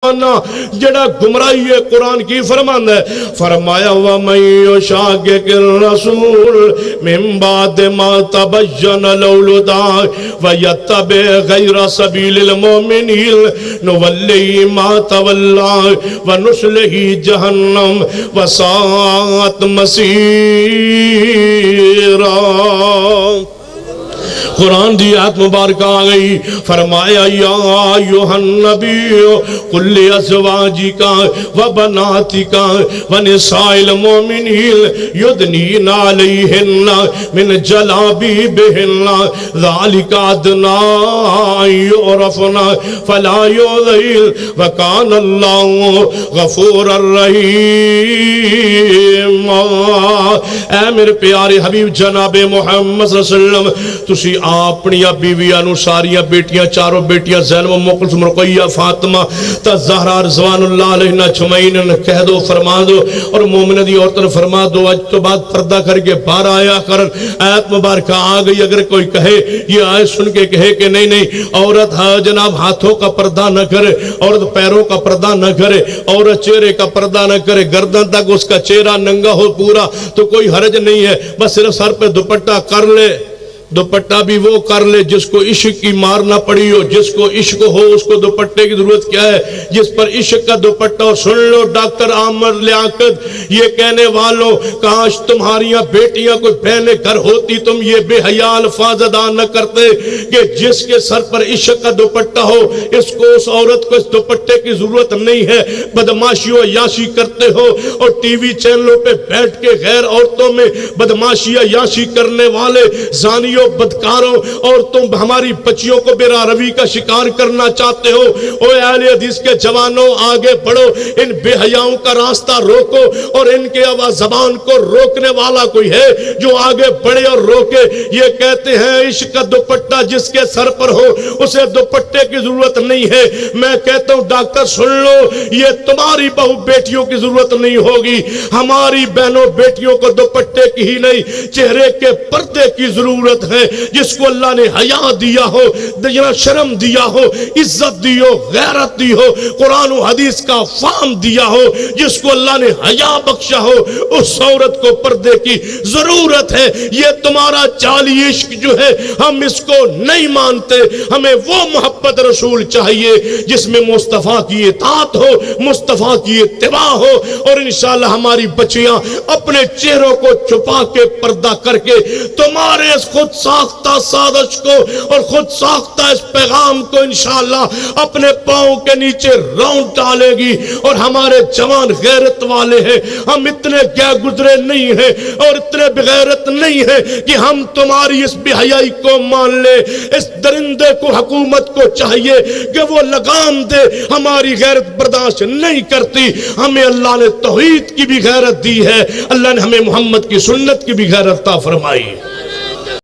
جڑا گمراہی ہے قرآن کی فرمان ہے فرمایا وَمَن يُشَاقِقِ الرَّسُولَ مِن بَعْدِ مَا تَبَيَّنَ لَهُ الْهُدَىٰ وَيَتَّبِعْ غَيْرَ سَبِيلِ الْمُؤْمِنِينَ نُوَلِّهِ مَا تَوَلَّىٰ وَنُصْلِهِ جَهَنَّمَ وَسَاءَتْ مَصِيرًا۔ قرآن دی آیت مبارکہ آ گئی، فرمایا یا ایھا النبی قل لازواجک وبناتک ونساء المؤمنین یدنین علیہن من جلابیبہن ذالک ادنی ان یعرفن فلا یؤذین وکان اللہ غفورا رحیما۔ اے میرے پیارے حبیب جناب محمد صلی اللہ علیہ وسلم، تسی اپنیاں بیویاں نو ساریاں بیٹیاں چاروں بیٹیاں زینب مقلث رقیہ فاطمہ تا زہرا رضوان اللہ علیہ اجمعین کہہ دو فرما دو، اور مومنہ دی عورتوں فرما دو اج تو بعد پردہ کر کے باہر آیا کرن۔ آیت مبارکہ آ گئی، اگر کوئی کہے یہ آیت سن کے کہے کہ نہیں نہیں عورت جناب ہاتھوں کا پردہ نہ کرے، عورت پیروں کا پردہ نہ کرے، عورت چہرے کا پردہ نہ کرے، گردن تک اس کا چہرہ ننگا ہو پورا تو کوئی حرج نہیں ہے، بس صرف سر پہ دوپٹہ کر لے۔ دوپٹہ بھی وہ کر لے جس کو عشق کی مار نہ پڑی ہو، جس کو عشق ہو اس کو دوپٹے کی ضرورت کیا ہے، جس پر عشق کا دوپٹہ ہو۔ سن لو ڈاکٹر عامر لیاقت یہ کہنے والوں، کاش تمہاریاں بیٹیاں کوئی بہنیں گھر ہوتی تم یہ بے حیا الفاظ ادا نہ کرتے کہ جس کے سر پر عشق کا دوپٹہ ہو اس کو اس عورت کو اس دوپٹے کی ضرورت نہیں ہے۔ بدماشی و عیاشی کرتے ہو اور ٹی وی چینلوں پہ بیٹھ کے غیر عورتوں میں بدماشی عیاشی کرنے والے زانیوں بدکاروں اور تم ہماری بچیوں کو بے روی کا شکار کرنا چاہتے ہو۔ اے اہل حدیث کے جوانوں آگے بڑھو، ان بے حیاؤں کا راستہ روکو، اور ان کے آواز زبان کو روکنے والا کوئی ہے جو آگے بڑھے اور روکے۔ یہ کہتے ہیں عشق کا دوپٹہ جس کے سر پر ہو اسے دوپٹے کی ضرورت نہیں ہے۔ میں کہتا ہوں ڈاکٹر سن لو، یہ تمہاری بہو بیٹیوں کی ضرورت نہیں ہوگی، ہماری بہنوں بیٹیوں کو دوپٹے کی ہی نہیں چہرے کے پردے کی ضرورت ہے۔ جس کو اللہ نے حیا دیا ہو، شرم دیا ہو، عزت دی ہو، غیرت دی ہو، قرآن و حدیث کا فہم دیا ہو، جس کو اللہ نے حیا بخشا ہو، اس عورت کو پردے کی ضرورت ہے۔ یہ تمہارا جعلی عشق جو ہے ہم اس کو نہیں مانتے، ہمیں وہ محبت رسول چاہیے جس میں مصطفیٰ کی اطاعت ہو، مصطفیٰ کی اتباع ہو، اور انشاءاللہ ہماری بچیاں اپنے چہروں کو چھپا کے پردہ کر کے تمہارے اس خود ساختہ سازش کو اور خود ساختہ اس پیغام کو انشاءاللہ اپنے پاؤں کے نیچے راؤنڈ ڈالے گی۔ اور ہمارے جوان غیرت والے ہیں، ہم اتنے گئے گزرے نہیں ہیں اور اتنے بغیرت نہیں ہیں کہ ہم تمہاری اس بے حیائی کو مان لے۔ اس درندے کو حکومت کو چاہیے کہ وہ لگام دے، ہماری غیرت برداشت نہیں کرتی۔ ہمیں اللہ نے توحید کی بھی غیرت دی ہے، اللہ نے ہمیں محمد کی سنت کی بھی غیرت عطا فرمائی۔